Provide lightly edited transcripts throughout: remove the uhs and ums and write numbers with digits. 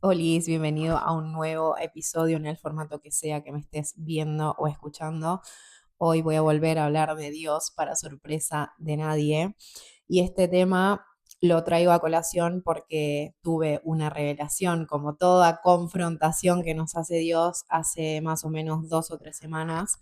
Olis, bienvenido a un nuevo episodio en el formato que sea que me estés viendo o escuchando. Hoy voy a volver a hablar de Dios para sorpresa de nadie. Y este tema lo traigo a colación porque tuve una revelación, como toda confrontación que nos hace Dios hace más o menos 2 o 3 semanas,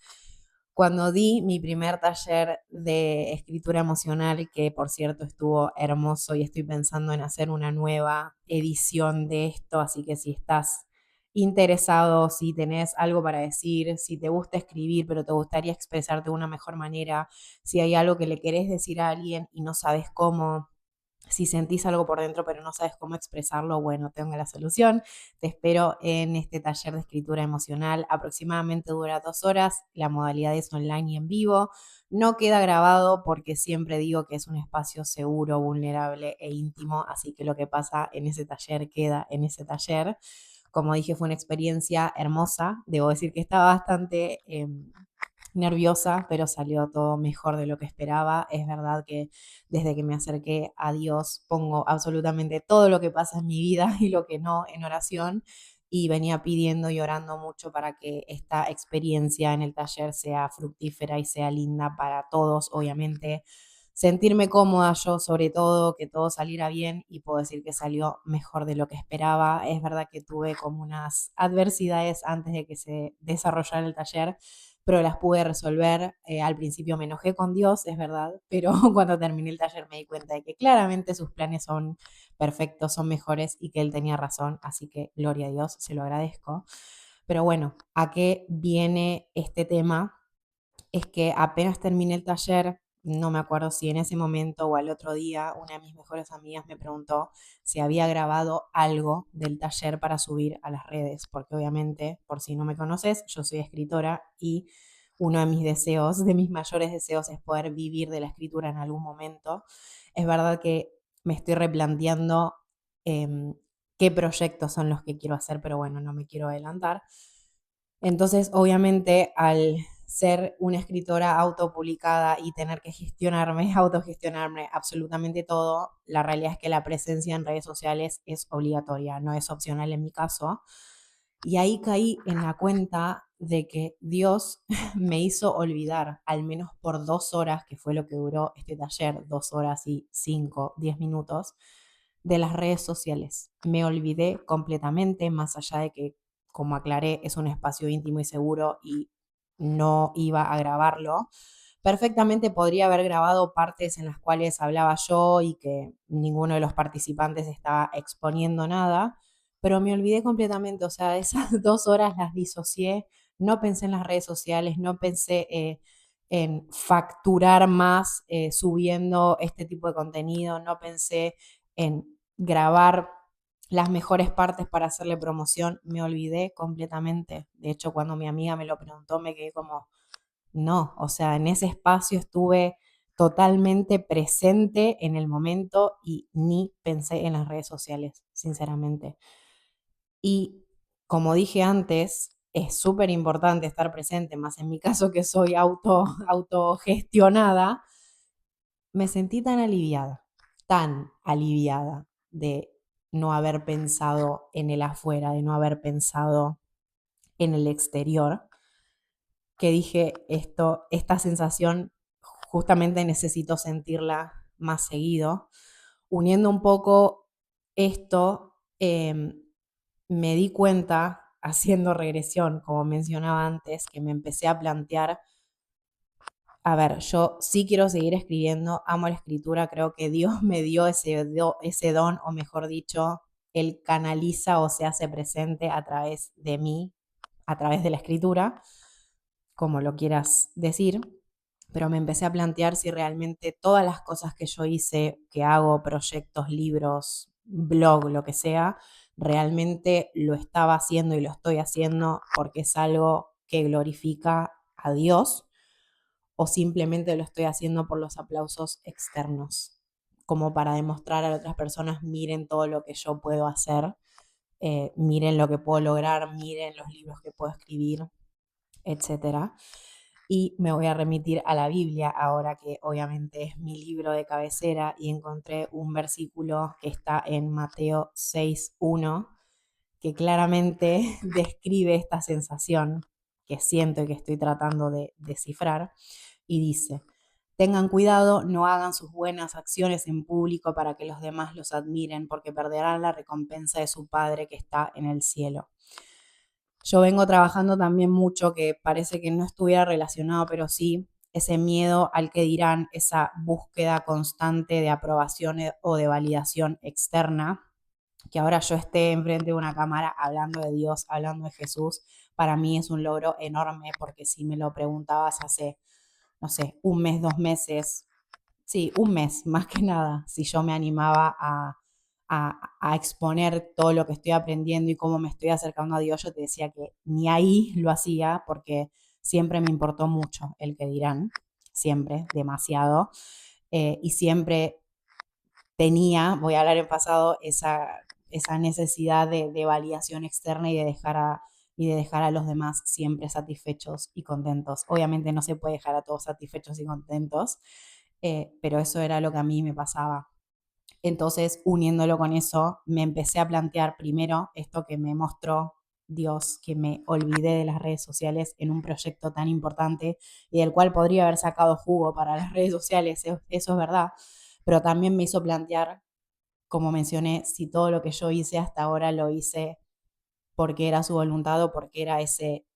cuando di mi primer taller de escritura emocional, que por cierto estuvo hermoso y estoy pensando en hacer una nueva edición de esto, así que si estás interesado, si tenés algo para decir, si te gusta escribir, pero te gustaría expresarte de una mejor manera, si hay algo que le querés decir a alguien y no sabes cómo, si sentís algo por dentro pero no sabes cómo expresarlo, bueno, tengo la solución. Te espero en este taller de escritura emocional. Aproximadamente dura 2 horas. La modalidad es online y en vivo. No queda grabado porque siempre digo que es un espacio seguro, vulnerable e íntimo. Así que lo que pasa en ese taller queda en ese taller. Como dije, fue una experiencia hermosa. Debo decir que estaba bastante nerviosa, pero salió todo mejor de lo que esperaba. Es verdad que desde que me acerqué a Dios pongo absolutamente todo lo que pasa en mi vida y lo que no en oración, y venía pidiendo y orando mucho para que esta experiencia en el taller sea fructífera y sea linda para todos, obviamente. Sentirme cómoda yo, sobre todo, que todo saliera bien, y puedo decir que salió mejor de lo que esperaba. Es verdad que tuve como unas adversidades antes de que se desarrollara el taller, pero las pude resolver. Al principio me enojé con Dios, es verdad, pero cuando terminé el taller me di cuenta de que claramente sus planes son perfectos, son mejores y que él tenía razón, así que gloria a Dios, se lo agradezco. Pero bueno, ¿a qué viene este tema? Es que apenas terminé el taller, no me acuerdo si en ese momento o al otro día, una de mis mejores amigas me preguntó si había grabado algo del taller para subir a las redes, porque obviamente, por si no me conoces, yo soy escritora y uno de mis deseos, de mis mayores deseos, es poder vivir de la escritura en algún momento. Es verdad que me estoy replanteando eh, qué proyectos son los que quiero hacer, pero bueno, no me quiero adelantar. Entonces, obviamente, al ser una escritora autopublicada y tener que gestionarme, autogestionarme absolutamente todo, la realidad es que la presencia en redes sociales es obligatoria, no es opcional en mi caso. Y ahí caí en la cuenta de que Dios me hizo olvidar, al menos por 2 horas, que fue lo que duró este taller, 2 horas y 5, 10 minutos, de las redes sociales. Me olvidé completamente, más allá de que, como aclaré, es un espacio íntimo y seguro y no iba a grabarlo. Perfectamente podría haber grabado partes en las cuales hablaba yo y que ninguno de los participantes estaba exponiendo nada, pero me olvidé completamente. O sea, esas 2 horas las disocié. No pensé en las redes sociales, no pensé en facturar más subiendo este tipo de contenido, no pensé en grabar las mejores partes para hacerle promoción. Me olvidé completamente. De hecho, cuando mi amiga me lo preguntó, me quedé como, no, o sea, en ese espacio estuve totalmente presente en el momento y ni pensé en las redes sociales, sinceramente. Y como dije antes, es súper importante estar presente, más en mi caso que soy autogestionada. Me sentí tan aliviada de no haber pensado en el afuera, de no haber pensado en el exterior, que dije, esta sensación justamente necesito sentirla más seguido. Uniendo un poco esto, me di cuenta, haciendo regresión, como mencionaba antes, que me empecé a plantear, a ver, yo sí quiero seguir escribiendo, amo la escritura, creo que Dios me dio ese don, o mejor dicho, Él canaliza o se hace presente a través de mí, a través de la escritura, como lo quieras decir, pero me empecé a plantear si realmente todas las cosas que yo hice, que hago, proyectos, libros, blog, lo que sea, realmente lo estaba haciendo y lo estoy haciendo porque es algo que glorifica a Dios, o simplemente lo estoy haciendo por los aplausos externos, como para demostrar a otras personas, miren todo lo que yo puedo hacer, miren lo que puedo lograr, miren los libros que puedo escribir, etcétera. Y me voy a remitir a la Biblia ahora, que obviamente es mi libro de cabecera, y encontré un versículo que está en Mateo 6:1, que claramente describe esta sensación que siento y que estoy tratando de descifrar, y dice: tengan cuidado, no hagan sus buenas acciones en público para que los demás los admiren, porque perderán la recompensa de su Padre que está en el cielo. Yo vengo trabajando también mucho, que parece que no estuviera relacionado, pero sí, ese miedo al que dirán, esa búsqueda constante de aprobación o de validación externa. Que ahora yo esté enfrente de una cámara hablando de Dios, hablando de Jesús, para mí es un logro enorme, porque si me lo preguntabas hace, no sé, un mes, 2 meses, sí, un mes más que nada, si yo me animaba a exponer todo lo que estoy aprendiendo y cómo me estoy acercando a Dios, yo te decía que ni ahí lo hacía, porque siempre me importó mucho el que dirán, siempre, demasiado, y siempre tenía, voy a hablar en pasado, esa necesidad de validación externa y de dejar a los demás siempre satisfechos y contentos. Obviamente no se puede dejar a todos satisfechos y contentos, pero eso era lo que a mí me pasaba. Entonces, uniéndolo con eso, me empecé a plantear primero esto que me mostró Dios, que me olvidé de las redes sociales en un proyecto tan importante y del cual podría haber sacado jugo para las redes sociales, eso es verdad, pero también me hizo plantear, como mencioné, si todo lo que yo hice hasta ahora lo hice porque era su voluntad o porque era ese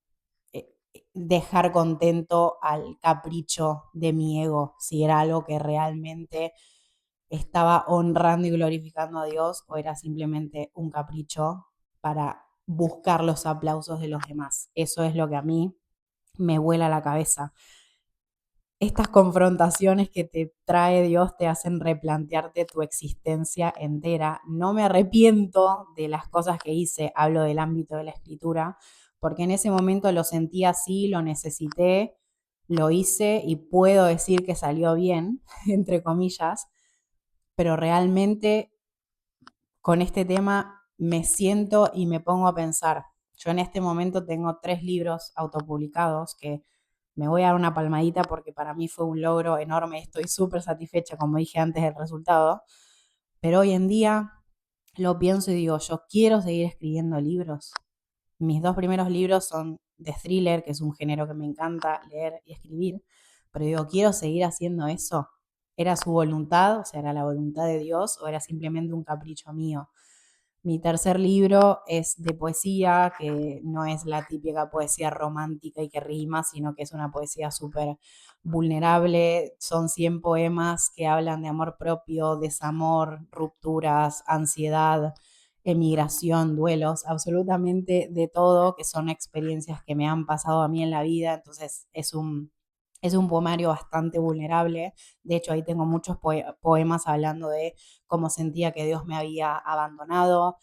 dejar contento al capricho de mi ego, si era algo que realmente estaba honrando y glorificando a Dios o era simplemente un capricho para buscar los aplausos de los demás. Eso es lo que a mí me vuela la cabeza. Estas confrontaciones que te trae Dios te hacen replantearte tu existencia entera. No me arrepiento de las cosas que hice, hablo del ámbito de la escritura, porque en ese momento lo sentí así, lo necesité, lo hice y puedo decir que salió bien, entre comillas, pero realmente con este tema me siento y me pongo a pensar. Yo en este momento tengo 3 libros autopublicados que me voy a dar una palmadita porque para mí fue un logro enorme. Estoy súper satisfecha, como dije antes, del resultado. Pero hoy en día lo pienso y digo, yo quiero seguir escribiendo libros. Mis 2 primeros libros son de thriller, que es un género que me encanta leer y escribir. Pero digo, quiero seguir haciendo eso. ¿Era su voluntad? O sea, ¿era la voluntad de Dios o era simplemente un capricho mío? Mi tercer libro es de poesía, que no es la típica poesía romántica y que rima, sino que es una poesía súper vulnerable. Son 100 poemas que hablan de amor propio, desamor, rupturas, ansiedad, emigración, duelos, absolutamente de todo, que son experiencias que me han pasado a mí en la vida. Entonces es un poemario bastante vulnerable. De hecho, ahí tengo muchos poemas hablando de cómo sentía que Dios me había abandonado,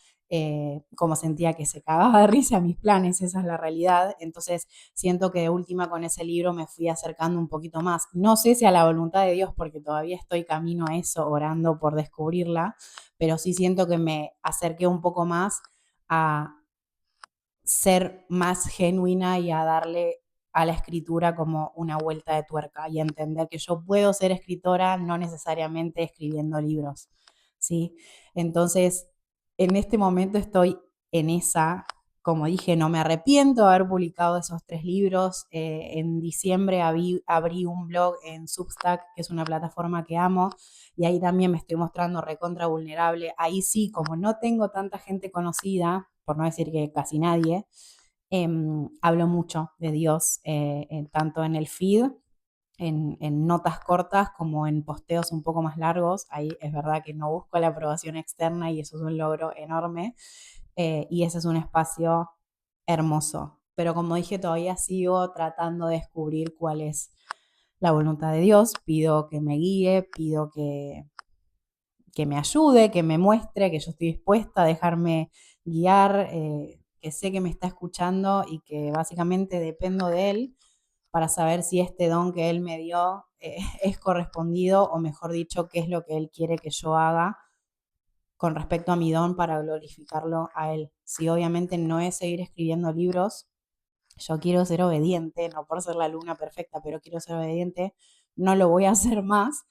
cómo sentía que se cagaba de risa mis planes, esa es la realidad. Entonces siento que de última con ese libro me fui acercando un poquito más. No sé si a la voluntad de Dios, porque todavía estoy camino a eso, orando por descubrirla, pero sí siento que me acerqué un poco más a ser más genuina y a darle a la escritura como una vuelta de tuerca y entender que yo puedo ser escritora no necesariamente escribiendo libros, ¿sí? Entonces, en este momento estoy en esa, como dije, no me arrepiento de haber publicado esos 3 libros. En diciembre abrí un blog en Substack, que es una plataforma que amo, y ahí también me estoy mostrando recontra vulnerable. Ahí sí, como no tengo tanta gente conocida, por no decir que casi nadie, hablo mucho de Dios, tanto en el feed, en notas cortas, como en posteos un poco más largos. Ahí es verdad que no busco la aprobación externa y eso es un logro enorme. Y ese es un espacio hermoso. Pero como dije, todavía sigo tratando de descubrir cuál es la voluntad de Dios. Pido que me guíe, pido que me ayude, que me muestre, que yo estoy dispuesta a dejarme guiar, que sé que me está escuchando y que básicamente dependo de él para saber si este don que él me dio es correspondido, o mejor dicho, qué es lo que él quiere que yo haga con respecto a mi don para glorificarlo a él. Si obviamente no es seguir escribiendo libros, yo quiero ser obediente, no por ser la alumna perfecta, pero quiero ser obediente, no lo voy a hacer más,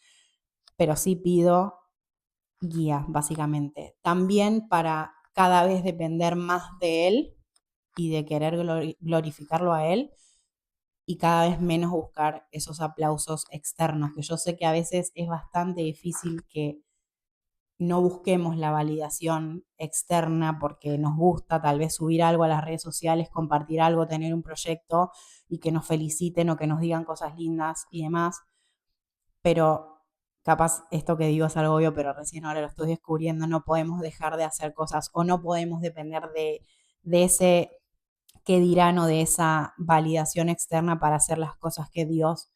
pero sí pido guía, básicamente. También para cada vez depender más de Él y de querer glorificarlo a Él y cada vez menos buscar esos aplausos externos, que yo sé que a veces es bastante difícil que no busquemos la validación externa porque nos gusta tal vez subir algo a las redes sociales, compartir algo, tener un proyecto y que nos feliciten o que nos digan cosas lindas y demás. Pero capaz esto que digo es algo obvio, pero recién ahora lo estoy descubriendo, no podemos dejar de hacer cosas o no podemos depender de ese qué dirán o de esa validación externa para hacer las cosas que Dios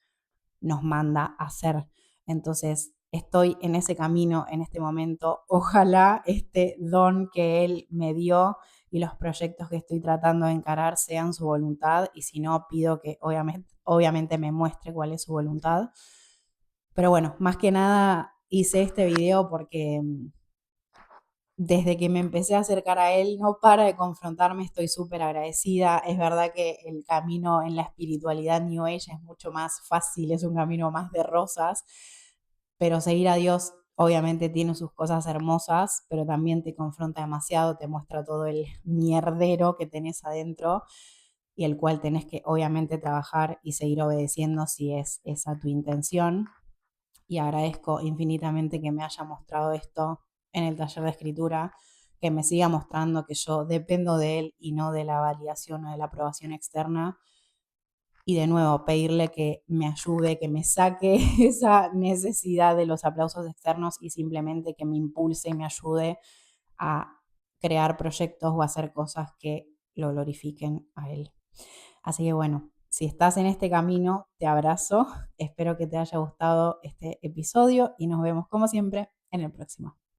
nos manda a hacer. Entonces, estoy en ese camino en este momento. Ojalá este don que Él me dio y los proyectos que estoy tratando de encarar sean su voluntad y si no, pido que obviamente me muestre cuál es su voluntad. Pero bueno, más que nada hice este video porque desde que me empecé a acercar a él, no para de confrontarme, estoy súper agradecida. Es verdad que el camino en la espiritualidad New Age es mucho más fácil, es un camino más de rosas, pero seguir a Dios obviamente tiene sus cosas hermosas, pero también te confronta demasiado, te muestra todo el mierdero que tenés adentro y el cual tenés que obviamente trabajar y seguir obedeciendo si es esa tu intención. Y agradezco infinitamente que me haya mostrado esto en el taller de escritura, que me siga mostrando que yo dependo de él y no de la validación o de la aprobación externa. Y de nuevo, pedirle que me ayude, que me saque esa necesidad de los aplausos externos y simplemente que me impulse y me ayude a crear proyectos o hacer cosas que lo glorifiquen a él. Así que bueno, si estás en este camino, te abrazo. Espero que te haya gustado este episodio y nos vemos como siempre en el próximo.